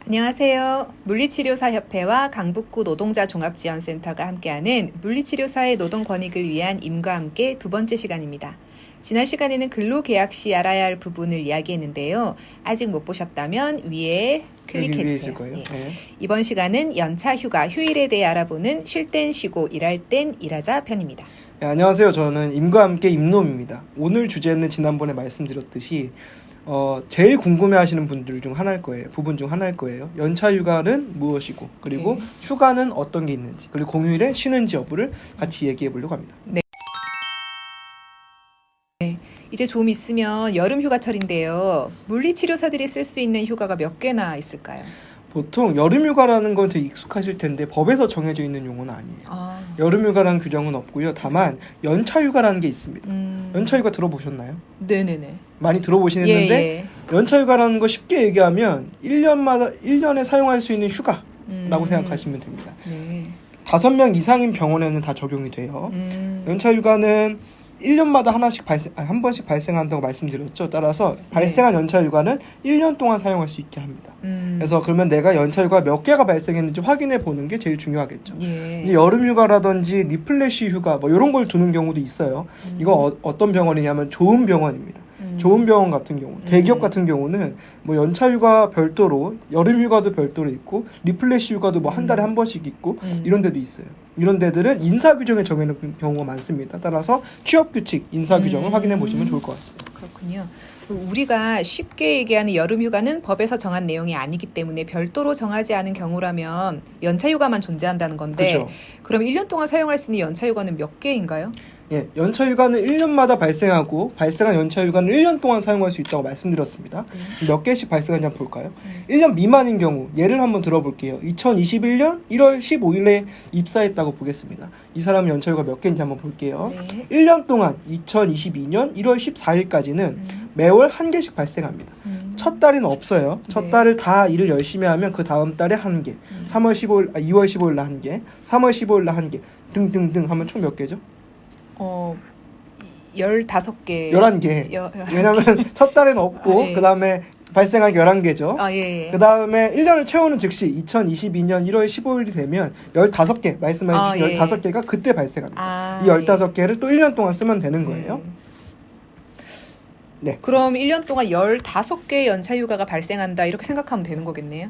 안녕하세요. 물리치료사협회와 강북구 노동자 종합지원센터가 함께하는 물리치료사의 노동권익을 위한 임과 함께 두 번째 시간입니다. 지난 시간에는 근로계약 시 알아야 할 부분을 이야기했는데요. 아직 못 보셨다면 위에 클릭해주세요. 네. 이번 시간은 연차 휴가, 휴일에 대해 알아보는 쉴 땐 쉬고 일할 땐 일하자 편입니다. 네, 안녕하세요. 저는 임과 함께 임놈입니다. 오늘 주제는 지난번에 말씀드렸듯이 제일 궁금해하시는 분들 중 하나일 거예요. 부분 중 하나일 거예요. 연차 휴가는 무엇이고, 그리고 휴가는 어떤 게 있는지, 그리고 공휴일에 쉬는지 여부를 같이 얘기해 보려고 합니다. 네. 이제 좀 있으면 여름 휴가철인데요. 물리치료사들이 쓸 수 있는 휴가가 몇 개나 있을까요? 보통 여름휴가라는 건 되게 익숙하실 텐데 법에서 정해져 있는 용어는 아니에요. 여름휴가라는 규정은 없고요. 다만 연차휴가라는 게 있습니다. 연차휴가 들어보셨나요? 네네네. 많이 들어보시는데 예. 연차휴가라는 거 쉽게 얘기하면 1년에 사용할 수 있는 휴가라고 생각하시면 됩니다. 네. 5명 이상인 병원에는 다 적용이 돼요. 연차휴가는 1년마다 한 번씩 발생한다고 말씀드렸죠. 따라서 발생한 연차휴가는 1년 동안 사용할 수 있게 합니다. 그래서 그러면 내가 연차휴가 몇 개가 발생했는지 확인해 보는 게 제일 중요하겠죠. 예. 여름휴가라든지 리플래시 휴가 뭐 이런 걸 두는 경우도 있어요. 이거 어떤 병원이냐면 좋은 병원입니다. 좋은 병원 같은 경우, 대기업 같은 경우는 뭐 연차휴가 별도로, 여름휴가도 별도로 있고, 리플래시 휴가도 뭐 한 달에 한 번씩 있고, 이런 데도 있어요. 이런 데들은 인사규정에 정해놓은 경우가 많습니다. 따라서 취업규칙, 인사규정을 확인해 보시면 좋을 것 같습니다. 그렇군요. 우리가 쉽게 얘기하는 여름휴가는 법에서 정한 내용이 아니기 때문에 별도로 정하지 않은 경우라면 연차휴가만 존재한다는 건데, 그렇죠. 그럼 1년 동안 사용할 수 있는 연차휴가는 몇 개인가요? 예, 연차휴가는 1년마다 발생하고 발생한 연차휴가는 1년 동안 사용할 수 있다고 말씀드렸습니다. 몇 개씩 발생하는지 한번 볼까요? 1년 미만인 경우 예를 한번 들어볼게요. 2021년 1월 15일에 입사했다고 보겠습니다. 이 사람의 연차휴가 몇 개인지 한번 볼게요. 1년 동안 2022년 1월 14일까지는 매월 한 개씩 발생합니다. 첫 달에는 없어요. 첫 달을 다 일을 열심히 하면 그 다음 달에 한 개, 2월 15일 날 한 개, 3월 15일 날 한 개, 등등등 하면 총 몇 개죠? 15개. 11개. 왜냐면 첫 달에는 없고, 예. 그 다음에 발생한 게 11개죠. 예. 그 다음에 1년을 채우는 즉시 2022년 1월 15일이 되면 15개, 말씀해 주신 15개가 그때 발생합니다. 이 15개를 또 1년 동안 쓰면 되는 거예요. 네. 그럼 1년 동안 15개의 연차휴가가 발생한다 이렇게 생각하면 되는 거겠네요?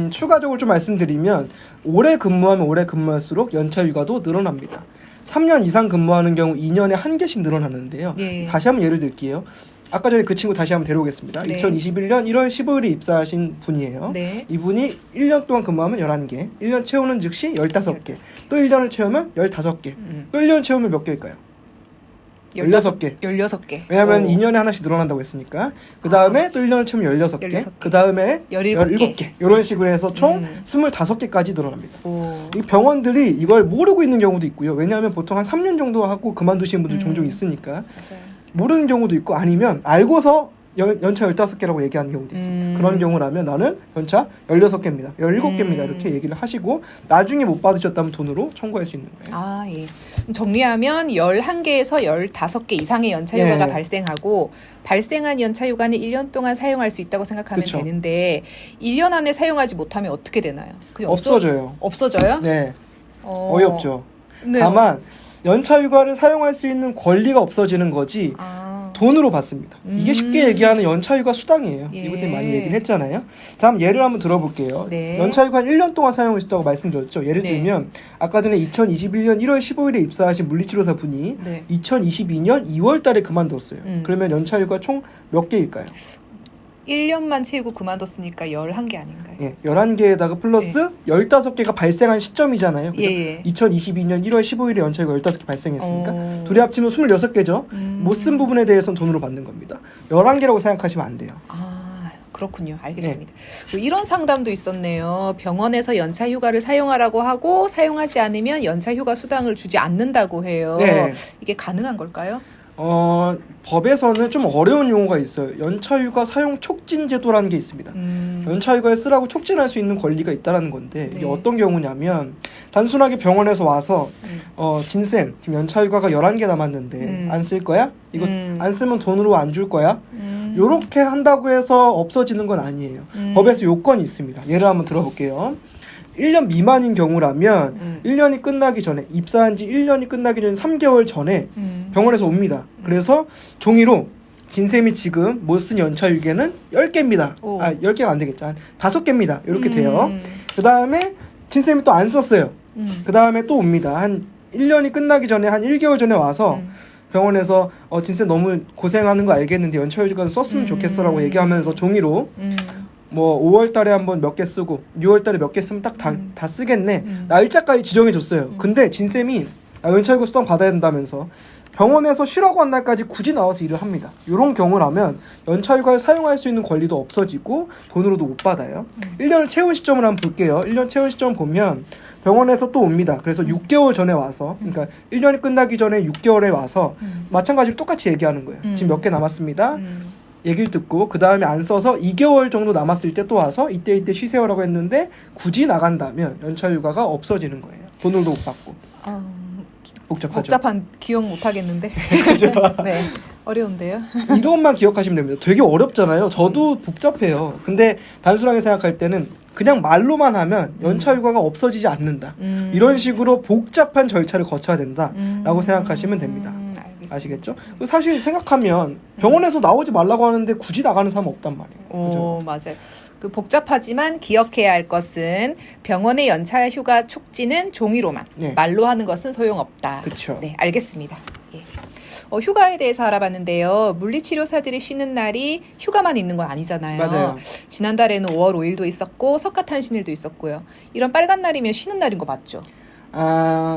추가적으로 좀 말씀드리면 오래 근무하면 오래 근무할수록 연차휴가도 늘어납니다. 3년 이상 근무하는 경우 2년에 한 개씩 늘어나는데요. 다시 한번 예를 들게요. 아까 전에 그 친구 다시 한번 데려오겠습니다. 2021년 1월 15일에 입사하신 분이에요. 이분이 1년 동안 근무하면 11개, 1년 채우는 즉시 15개, 또 1년을 채우면 15개, 또 1년 채우면 몇 개일까요? 16개. 16개. 왜냐하면 2년에 하나씩 늘어난다고 했으니까. 그 다음에 또 1년을 채우면 16개. 그 다음에 17개. 이런 식으로 해서 총 25개까지 늘어납니다. 이 병원들이 이걸 모르고 있는 경우도 있고요. 왜냐하면 보통 한 3년 정도 하고 그만두시는 분들 종종 있으니까. 맞아요. 모르는 경우도 있고 아니면 알고서 연차 15개라고 얘기하는 경우도 있습니다. 그런 경우라면 나는 연차 16개입니다. 17개입니다. 이렇게 얘기를 하시고 나중에 못 받으셨다면 돈으로 청구할 수 있는 거예요. 예. 정리하면 11개에서 15개 이상의 연차휴가가 발생하고 발생한 연차휴가는 1년 동안 사용할 수 있다고 생각하면 되는데 1년 안에 사용하지 못하면 어떻게 되나요? 그냥 없어져요. 없어져요? 네. 어이없죠. 네. 다만 연차휴가를 사용할 수 있는 권리가 없어지는 거지 돈으로 받습니다. 이게 쉽게 얘기하는 연차휴가 수당이에요. 이것 때문에 많이 얘기를 했잖아요. 자, 그럼 예를 한번 들어볼게요. 연차휴가 1년 동안 사용할 수 있다고 말씀드렸죠. 예를 들면 아까 전에 2021년 1월 15일에 입사하신 물리치료사 분이 2022년 2월 달에 그만뒀어요. 그러면 연차휴가 총 몇 개일까요? 1년만 채우고 그만뒀으니까 11개 아닌가요? 예, 11개에다가 플러스 15개가 발생한 시점이잖아요. 그죠? 2022년 1월 15일에 연차휴가 15개 발생했으니까 둘이 합치면 26개죠. 못 쓴 부분에 대해서는 돈으로 받는 겁니다. 11개라고 생각하시면 안 돼요. 그렇군요. 알겠습니다. 이런 상담도 있었네요. 병원에서 연차휴가를 사용하라고 하고 사용하지 않으면 연차휴가 수당을 주지 않는다고 해요. 이게 가능한 걸까요? 법에서는 좀 어려운 용어가 있어요. 연차휴가 사용 촉진 제도라는 게 있습니다. 연차휴가에 쓰라고 촉진할 수 있는 권리가 있다는 건데 이게 어떤 경우냐면 단순하게 병원에서 와서 진쌤 지금 연차휴가가 11개 남았는데 안 쓸 거야? 이거 안 쓰면 돈으로 안 줄 거야? 요렇게 한다고 해서 없어지는 건 아니에요. 법에서 요건이 있습니다. 예를 한번 들어볼게요. 1년 미만인 경우라면 1년이 끝나기 전에, 입사한 지 1년이 끝나기 전에 3개월 전에 병원에서 옵니다. 그래서 종이로 진쌤이 지금 못 쓴 연차휴게는 10개입니다. 오. 10개가 안 되겠죠. 한 5개입니다. 이렇게 돼요. 그 다음에 진쌤이 또 안 썼어요. 그 다음에 또 옵니다. 한 1년이 끝나기 전에 한 1개월 전에 와서 병원에서 진쌤 너무 고생하는 거 알겠는데 연차휴가 썼으면 좋겠어라고 얘기하면서 종이로 뭐 5월 달에 한번 몇 개 쓰고 6월 달에 몇 개 쓰면 딱 다 쓰겠네. 날짜까지 지정해 줬어요. 근데 진쌤이 연차휴가 수당 받아야 된다면서 병원에서 쉬라고 한 날까지 굳이 나와서 일을 합니다. 이런 경우라면 연차휴가를 사용할 수 있는 권리도 없어지고 돈으로도 못 받아요. 1년을 채운 시점을 한번 볼게요. 1년 채운 시점 보면 병원에서 또 옵니다. 그래서 6개월 전에 와서, 그러니까 1년이 끝나기 전에 6개월에 와서 마찬가지로 똑같이 얘기하는 거예요. 지금 몇 개 남았습니다. 얘기를 듣고 그 다음에 안 써서 2개월 정도 남았을 때 또 와서 이때 쉬세요라고 했는데 굳이 나간다면 연차휴가가 없어지는 거예요. 돈을도 못 받고. 복잡하죠. 복잡한 기억 못 하겠는데. 그죠? 네. 어려운데요. 이것만 기억하시면 됩니다. 되게 어렵잖아요. 저도 복잡해요. 근데 단순하게 생각할 때는 그냥 말로만 하면 연차휴가가 없어지지 않는다. 이런 식으로 복잡한 절차를 거쳐야 된다라고 생각하시면 됩니다. 알겠습니다. 아시겠죠? 사실 생각하면 병원에서 나오지 말라고 하는데 굳이 나가는 사람 없단 말이에요. 그죠? 맞아요. 그 복잡하지만 기억해야 할 것은 병원의 연차휴가 촉지는 종이로만, 네. 말로 하는 것은 소용없다. 그쵸. 네, 알겠습니다. 예. 휴가에 대해서 알아봤는데요. 물리치료사들이 쉬는 날이 휴가만 있는 건 아니잖아요. 맞아요. 지난달에는 5월 5일도 있었고 석가탄신일도 있었고요. 이런 빨간 날이면 쉬는 날인 거 맞죠?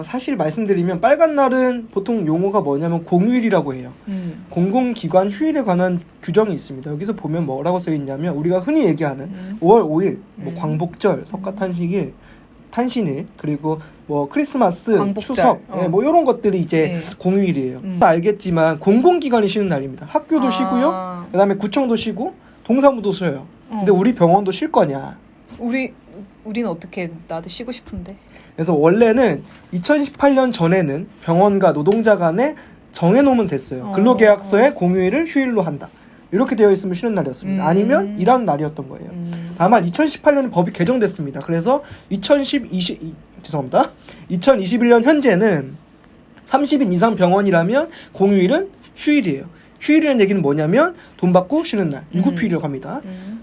사실 말씀드리면 빨간 날은 보통 용어가 뭐냐면 공휴일이라고 해요. 공공기관 휴일에 관한 규정이 있습니다. 여기서 보면 뭐라고 써 있냐면 우리가 흔히 얘기하는 5월 5일, 뭐 광복절, 석가탄신일, 탄신일, 그리고 뭐 크리스마스, 광복절. 추석, 뭐 이런 것들이 이제 공휴일이에요. 알겠지만 공공기관이 쉬는 날입니다. 학교도 쉬고요. 그다음에 구청도 쉬고 동사무도 쉬어요. 근데 우리 병원도 쉴 거냐? 우리는 어떻게, 나도 쉬고 싶은데. 그래서 원래는 2018년 전에는 병원과 노동자 간에 정해놓으면 됐어요. 근로계약서에 공휴일을 휴일로 한다. 이렇게 되어 있으면 쉬는 날이었습니다. 아니면 일하는 날이었던 거예요. 다만 2018년에 법이 개정됐습니다. 그래서 2021년 현재는 30인 이상 병원이라면 공휴일은 휴일이에요. 휴일이라는 얘기는 뭐냐면 돈 받고 쉬는 날, 유급휴일이라고 합니다.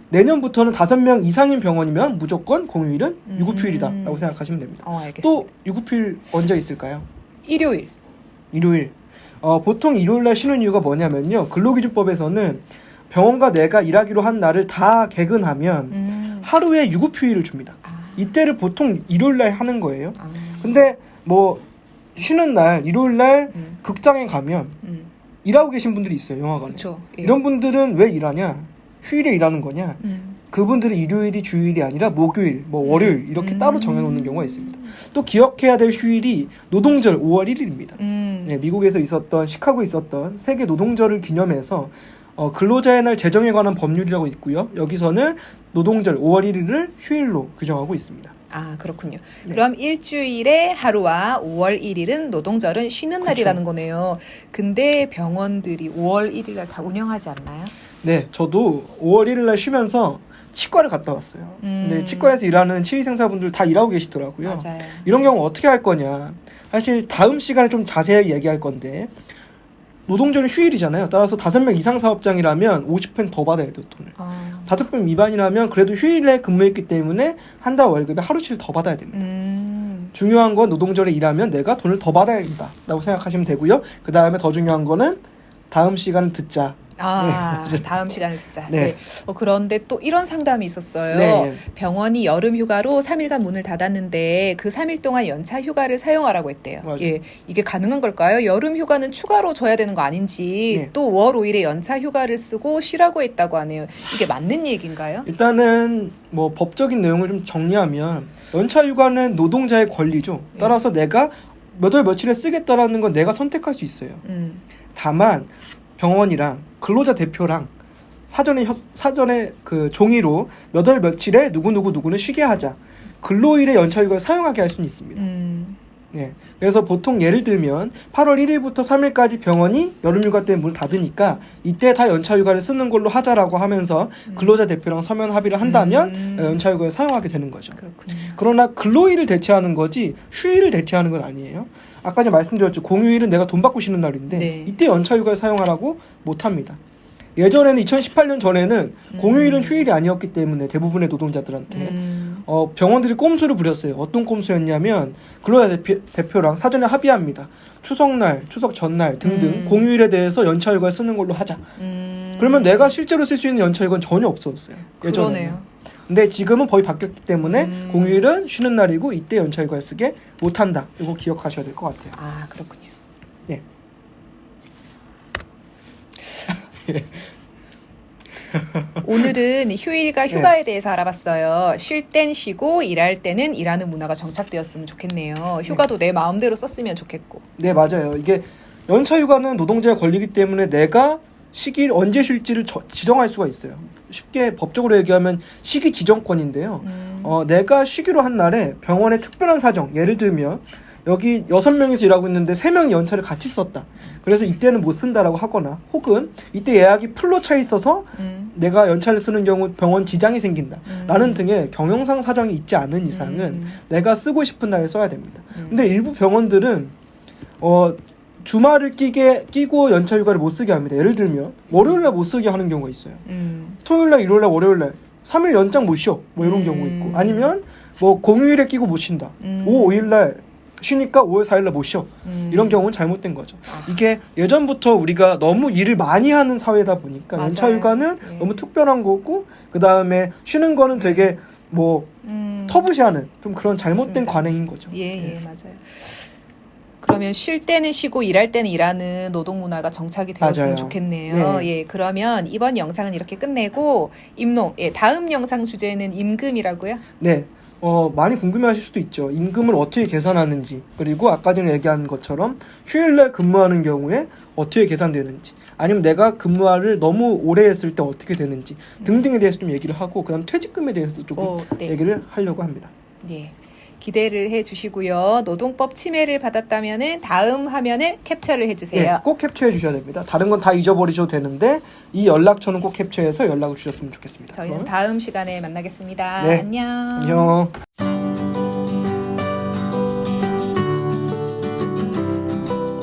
내년부터는 5명 이상인 병원이면 무조건 공휴일은 유급휴일이다라고 생각하시면 됩니다. 알겠습니다. 또 유급휴일 언제 있을까요? 일요일. 보통 일요일날 쉬는 이유가 뭐냐면요. 근로기준법에서는 병원과 내가 일하기로 한 날을 다 개근하면 하루에 유급휴일을 줍니다. 이때를 보통 일요일날 하는 거예요. 근데 뭐 쉬는 날, 일요일날 극장에 가면 일하고 계신 분들이 있어요. 영화관에. 그쵸. 예. 이런 분들은 왜 일하냐? 휴일에 일하는 거냐? 그분들은 일요일이 주일이 아니라 목요일, 뭐 월요일 이렇게 따로 정해놓는 경우가 있습니다. 또 기억해야 될 휴일이 노동절 5월 1일입니다. 네, 미국에서 있었던 시카고에 있었던 세계 노동절을 기념해서 근로자의 날 제정에 관한 법률이라고 있고요. 여기서는 노동절 5월 1일을 휴일로 규정하고 있습니다. 그렇군요. 네. 그럼 일주일에 하루와 5월 1일은 노동절은 쉬는 날이라는 거네요. 근데 병원들이 5월 1일 날 다 운영하지 않나요? 네, 저도 5월 1일 날 쉬면서 치과를 갔다 왔어요. 근데 치과에서 일하는 치의생사분들 다 일하고 계시더라고요. 맞아요. 이런 경우 어떻게 할 거냐. 사실 다음 시간에 좀 자세하게 얘기할 건데 노동절은 휴일이잖아요. 따라서 5명 이상 사업장이라면 50% 더 받아야 돼요, 돈을. 5명 미만이라면 그래도 휴일에 근무했기 때문에 한 달 월급에 하루치를 더 받아야 됩니다. 중요한 건 노동절에 일하면 내가 돈을 더 받아야 된다라고 생각하시면 되고요. 그 다음에 더 중요한 거는 다음 시간을 듣자. 네. 다음 시간을 듣자. 네. 네. 그런데 또 이런 상담이 있었어요. 네. 병원이 여름 휴가로 3일간 문을 닫았는데 그 3일 동안 연차 휴가를 사용하라고 했대요. 맞아요. 예. 이게 가능한 걸까요? 여름 휴가는 추가로 줘야 되는 거 아닌지. 네. 또 5월 5일에 연차 휴가를 쓰고 쉬라고 했다고 하네요. 이게 맞는 얘기인가요? 일단은 뭐 법적인 내용을 좀 정리하면 연차 휴가는 노동자의 권리죠. 따라서 내가 몇 월 며칠에 쓰겠다라는 건 내가 선택할 수 있어요. 다만 병원이랑 근로자 대표랑 사전에 그 종이로 몇 월 며칠에 누구는 쉬게 하자. 근로일의 연차휴가를 사용하게 할 수는 있습니다. 네. 그래서 보통 예를 들면 8월 1일부터 3일까지 병원이 여름휴가 때문에 문을 닫으니까 이때 다 연차휴가를 쓰는 걸로 하자라고 하면서 근로자 대표랑 서면 합의를 한다면 연차휴가를 사용하게 되는 거죠. 그렇군요. 그러나 근로일을 대체하는 거지 휴일을 대체하는 건 아니에요. 아까 전에 말씀드렸죠. 공휴일은 내가 돈 받고 쉬는 날인데 네. 이때 연차휴가를 사용하라고 못합니다. 예전에는 2018년 전에는 공휴일은 휴일이 아니었기 때문에 대부분의 노동자들한테 병원들이 꼼수를 부렸어요. 어떤 꼼수였냐면 근로자 대표랑 사전에 합의합니다. 추석날, 추석 전날 등등 공휴일에 대해서 연차휴가를 쓰는 걸로 하자. 그러면 내가 실제로 쓸 수 있는 연차휴가는 전혀 없었어요. 예전에는. 그러네요. 근데 지금은 법이 바뀌었기 때문에 공휴일은 쉬는 날이고 이때 연차휴가를 쓰게 못한다. 이거 기억하셔야 될 것 같아요. 아, 그렇군요. 네. 오늘은 휴일과 휴가에 대해서 알아봤어요. 쉴 땐 쉬고 일할 때는 일하는 문화가 정착되었으면 좋겠네요. 휴가도 내 마음대로 썼으면 좋겠고. 네, 맞아요. 이게 연차휴가는 노동자의 권리이기 때문에 내가 시기를 언제 쉴지를 지정할 수가 있어요. 쉽게 법적으로 얘기하면 시기 지정권인데요. 내가 쉬기로 한 날에 병원의 특별한 사정, 예를 들면 여기 6명이서 일하고 있는데 3명이 연차를 같이 썼다. 그래서 이때는 못 쓴다라고 하거나 혹은 이때 예약이 풀로 차 있어서 내가 연차를 쓰는 경우 병원 지장이 생긴다. 라는 등의 경영상 사정이 있지 않은 이상은 내가 쓰고 싶은 날에 써야 됩니다. 근데 일부 병원들은 주말을 끼고 연차휴가를 못 쓰게 합니다. 예를 들면 월요일날 못 쓰게 하는 경우가 있어요. 토요일날, 일요일날, 월요일날 3일 연장 못 쉬어. 뭐 이런 경우 있고 아니면 뭐 공휴일에 끼고 못 쉰다. 5, 5일날 쉬니까 5월 4일날 못 쉬어. 이런 경우는 잘못된 거죠. 이게 예전부터 우리가 너무 일을 많이 하는 사회다 보니까 맞아요. 연차휴가는 네. 너무 특별한 거고 그 다음에 쉬는 거는 되게 뭐 터부시하는 좀 그런 잘못된 맞습니다. 관행인 거죠. 예, 맞아요. 그러면 쉴 때는 쉬고 일할 때는 일하는 노동 문화가 정착이 되었으면 맞아요. 좋겠네요. 네. 예, 그러면 이번 영상은 이렇게 끝내고 다음 영상 주제는 임금이라고요? 네. 많이 궁금해하실 수도 있죠. 임금을 어떻게 계산하는지, 그리고 아까 전에 얘기한 것처럼 휴일날 근무하는 경우에 어떻게 계산되는지, 아니면 내가 근무를 너무 오래 했을 때 어떻게 되는지 등등에 대해서 좀 얘기를 하고, 그다음 퇴직금에 대해서도 조금 네. 얘기를 하려고 합니다. 예. 기대를 해주시고요. 노동법 침해를 받았다면은 다음 화면을 캡처를 해주세요. 네, 꼭 캡처해 주셔야 됩니다. 다른 건 다 잊어버리셔도 되는데 이 연락처는 꼭 캡처해서 연락을 주셨으면 좋겠습니다. 저희는 다음 시간에 만나겠습니다. 네. 안녕. 안녕.